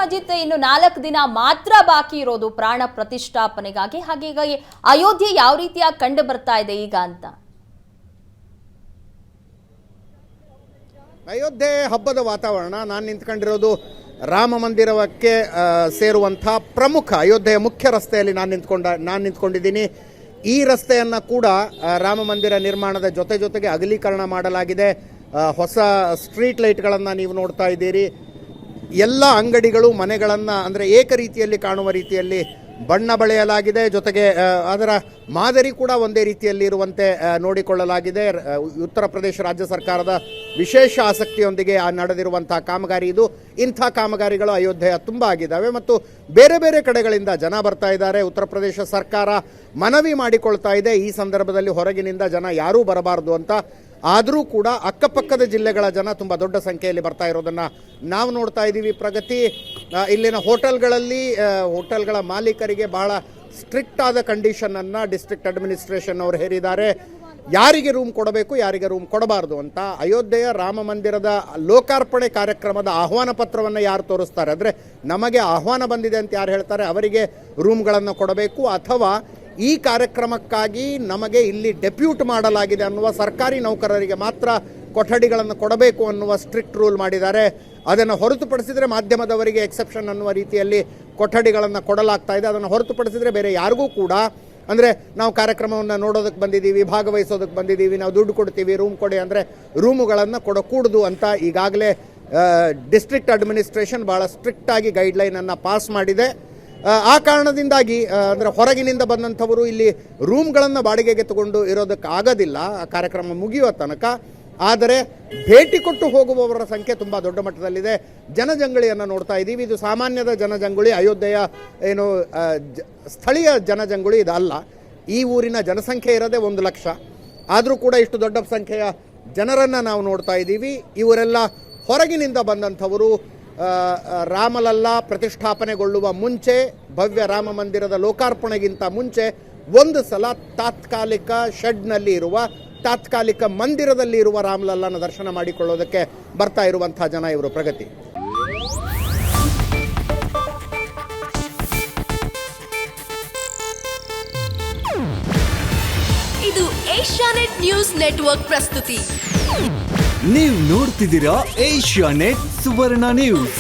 ಅಜಿತ್, ಇನ್ನು 4 ದಿನ ಮಾತ್ರ ಬಾಕಿ ಇರೋದು ಪ್ರಾಣ ಪ್ರತಿಷ್ಠಾಪನೆಗಾಗಿ. ಹಾಗಾಗಿ ಅಯೋಧ್ಯೆ ಯಾವ ರೀತಿಯಾಗಿ ಕಂಡು ಬರ್ತಾ ಇದೆ ಈಗ ಅಂತ? ಅಯೋಧ್ಯೆ ಹಬ್ಬದ ವಾತಾವರಣ. ನಾನು ನಿಂತ್ಕೊಂಡಿರೋದು ರಾಮ ಮಂದಿರಕ್ಕೆ ಸೇರುವಂಥ ಪ್ರಮುಖ ಅಯೋಧ್ಯೆಯ ಮುಖ್ಯ ರಸ್ತೆಯಲ್ಲಿ ನಾನು ನಿಂತ್ಕೊಂಡಿದ್ದೀನಿ. ಈ ರಸ್ತೆಯನ್ನು ಕೂಡ ರಾಮ ಮಂದಿರ ನಿರ್ಮಾಣದ ಜೊತೆಗೆ ಅಗಲೀಕರಣ ಮಾಡಲಾಗಿದೆ. ಹೊಸ ಸ್ಟ್ರೀಟ್ ಲೈಟ್ಗಳನ್ನು ನೀವು ನೋಡ್ತಾ ಇದ್ದೀರಿ. ಎಲ್ಲ ಅಂಗಡಿಗಳು ಮನೆಗಳನ್ನು ಅಂದರೆ ಏಕ ರೀತಿಯಲ್ಲಿ ಕಾಣುವ ರೀತಿಯಲ್ಲಿ ಬಣ್ಣ ಬಳೆಯಲಾಗಿದೆ. ಜೊತೆಗೆ ಅದರ ಮಾದರಿ ಕೂಡ ಒಂದೇ ರೀತಿಯಲ್ಲಿ ಇರುವಂತೆ ನೋಡಿಕೊಳ್ಳಲಾಗಿದೆ. ಉತ್ತರ ಪ್ರದೇಶ ರಾಜ್ಯ ಸರ್ಕಾರದ ವಿಶೇಷ ಆಸಕ್ತಿಯೊಂದಿಗೆ ನಡೆದಿರುವಂಥ ಕಾಮಗಾರಿ ಇದು. ಇಂಥ ಕಾಮಗಾರಿಗಳು ಅಯೋಧ್ಯೆಯ ತುಂಬ ಆಗಿದ್ದಾವೆ ಮತ್ತು ಬೇರೆ ಬೇರೆ ಕಡೆಗಳಿಂದ ಜನ ಬರ್ತಾ ಇದ್ದಾರೆ. ಉತ್ತರ ಪ್ರದೇಶ ಸರ್ಕಾರ ಮನವಿ ಮಾಡಿಕೊಳ್ತಾ ಇದೆ ಈ ಸಂದರ್ಭದಲ್ಲಿ ಹೊರಗಿನಿಂದ ಜನ ಯಾರೂ ಬರಬಾರದು ಅಂತ. ಆದರೂ ಕೂಡ ಅಕ್ಕಪಕ್ಕದ ಜಿಲ್ಲೆಗಳ ಜನ ತುಂಬ ದೊಡ್ಡ ಸಂಖ್ಯೆಯಲ್ಲಿ ಬರ್ತಾ ಇರೋದನ್ನು ನಾವು ನೋಡ್ತಾ ಇದ್ದೀವಿ. ಪ್ರಗತಿ ಇಲ್ಲಿನ ಹೋಟೆಲ್ಗಳ ಮಾಲೀಕರಿಗೆ ಬಹಳ ಸ್ಟ್ರಿಕ್ಟ್ ಆದ ಕಂಡೀಷನನ್ನು ಡಿಸ್ಟ್ರಿಕ್ಟ್ ಅಡ್ಮಿನಿಸ್ಟ್ರೇಷನ್ ಅವರು ಹೇರಿದ್ದಾರೆ. ಯಾರಿಗೆ ರೂಮ್ ಕೊಡಬೇಕು, ಯಾರಿಗೆ ರೂಮ್ ಕೊಡಬಾರ್ದು ಅಂತ. ಅಯೋಧ್ಯೆಯ ರಾಮ ಮಂದಿರದ ಲೋಕಾರ್ಪಣೆ ಕಾರ್ಯಕ್ರಮದ ಆಹ್ವಾನ ಪತ್ರವನ್ನು ಯಾರು ತೋರಿಸ್ತಾರೆ, ಅಂದರೆ ನಮಗೆ ಆಹ್ವಾನ ಬಂದಿದೆ ಅಂತ ಯಾರು ಹೇಳ್ತಾರೆ ಅವರಿಗೆ ರೂಮ್ಗಳನ್ನು ಕೊಡಬೇಕು, ಅಥವಾ ಈ ಕಾರ್ಯಕ್ರಮಕ್ಕಾಗಿ ನಮಗೆ ಇಲ್ಲಿ ಡೆಪ್ಯೂಟ್ ಮಾಡಲಾಗಿದೆ ಅನ್ನುವ ಸರ್ಕಾರಿ ನೌಕರರಿಗೆ ಮಾತ್ರ ಕೊಠಡಿಗಳನ್ನು ಕೊಡಬೇಕು ಅನ್ನುವ ಸ್ಟ್ರಿಕ್ಟ್ ರೂಲ್ ಮಾಡಿದ್ದಾರೆ. ಅದನ್ನು ಹೊರತುಪಡಿಸಿದರೆ ಮಾಧ್ಯಮದವರಿಗೆ ಎಕ್ಸೆಪ್ಷನ್ ಅನ್ನುವ ರೀತಿಯಲ್ಲಿ ಕೊಠಡಿಗಳನ್ನು ಕೊಡಲಾಗ್ತಾ ಇದೆ. ಅದನ್ನು ಹೊರತುಪಡಿಸಿದರೆ ಬೇರೆ ಯಾರಿಗೂ ಕೂಡ, ಅಂದರೆ ನಾವು ಕಾರ್ಯಕ್ರಮವನ್ನು ನೋಡೋದಕ್ಕೆ ಬಂದಿದ್ದೀವಿ, ಭಾಗವಹಿಸೋದಕ್ಕೆ ಬಂದಿದ್ದೀವಿ, ನಾವು ದುಡ್ಡು ಕೊಡ್ತೀವಿ, ರೂಮ್ ಕೊಡಿ ಅಂದರೆ ರೂಮುಗಳನ್ನು ಕೊಡಕೂಡದು ಅಂತ ಈಗಾಗಲೇ ಡಿಸ್ಟ್ರಿಕ್ಟ್ ಅಡ್ಮಿನಿಸ್ಟ್ರೇಷನ್ ಭಾಳ ಸ್ಟ್ರಿಕ್ಟಾಗಿ ಗೈಡ್ಲೈನನ್ನು ಪಾಸ್ ಮಾಡಿದೆ. ಆ ಕಾರಣದಿಂದಾಗಿ ಅಂದರೆ ಹೊರಗಿನಿಂದ ಬಂದಂಥವರು ಇಲ್ಲಿ ರೂಮ್ಗಳನ್ನು ಬಾಡಿಗೆಗೆ ತಗೊಂಡು ಇರೋದಕ್ಕೆ ಆಗೋದಿಲ್ಲ ಕಾರ್ಯಕ್ರಮ ಮುಗಿಯುವ ತನಕ. ಆದರೆ ಭೇಟಿ ಕೊಟ್ಟು ಹೋಗುವವರ ಸಂಖ್ಯೆ ತುಂಬ ದೊಡ್ಡ ಮಟ್ಟದಲ್ಲಿದೆ. ಜನಜಂಗುಳಿಯನ್ನು ನೋಡ್ತಾ ಇದ್ದೀವಿ. ಇದು ಸಾಮಾನ್ಯದ ಜನಜಂಗುಳಿ, ಅಯೋಧ್ಯೆಯ ಏನು ಸ್ಥಳೀಯ ಜನಜಂಗುಳಿ ಇದಲ್ಲ. ಈ ಊರಿನ ಜನಸಂಖ್ಯೆ ಇರೋದೇ 1 ಲಕ್ಷ. ಆದರೂ ಕೂಡ ಇಷ್ಟು ದೊಡ್ಡ ಸಂಖ್ಯೆಯ ಜನರನ್ನು ನಾವು ನೋಡ್ತಾ ಇದ್ದೀವಿ. ಇವರೆಲ್ಲ ಹೊರಗಿನಿಂದ ಬಂದಂಥವರು. ರಾಮಲಲ್ಲಾ ಪ್ರತಿಷ್ಠಾಪನೆಗೊಳ್ಳುವ ಮುಂಚೆ, ಭವ್ಯ ರಾಮ ಮಂದಿರದ ಲೋಕಾರ್ಪಣೆಗಿಂತ ಮುಂಚೆ ಒಂದು ಸಲ ತಾತ್ಕಾಲಿಕ ಶೆಡ್ನಲ್ಲಿ ಇರುವ, ತಾತ್ಕಾಲಿಕ ಮಂದಿರದಲ್ಲಿ ಇರುವ ರಾಮಲಲ್ಲಾನ ದರ್ಶನ ಮಾಡಿಕೊಳ್ಳೋದಕ್ಕೆ ಬರ್ತಾ ಇರುವಂಥ ಜನ ಇವರು. ಪ್ರಗತಿ. ಇದು ಏಷ್ಯಾನೆಟ್ ನ್ಯೂಸ್ ನೆಟ್ವರ್ಕ್ ಪ್ರಸ್ತುತಿ. ನೀವು ನೋಡ್ತಿದ್ದೀರಾ ಏಷ್ಯಾನೆಟ್ ಸುವರ್ಣ ನ್ಯೂಸ್.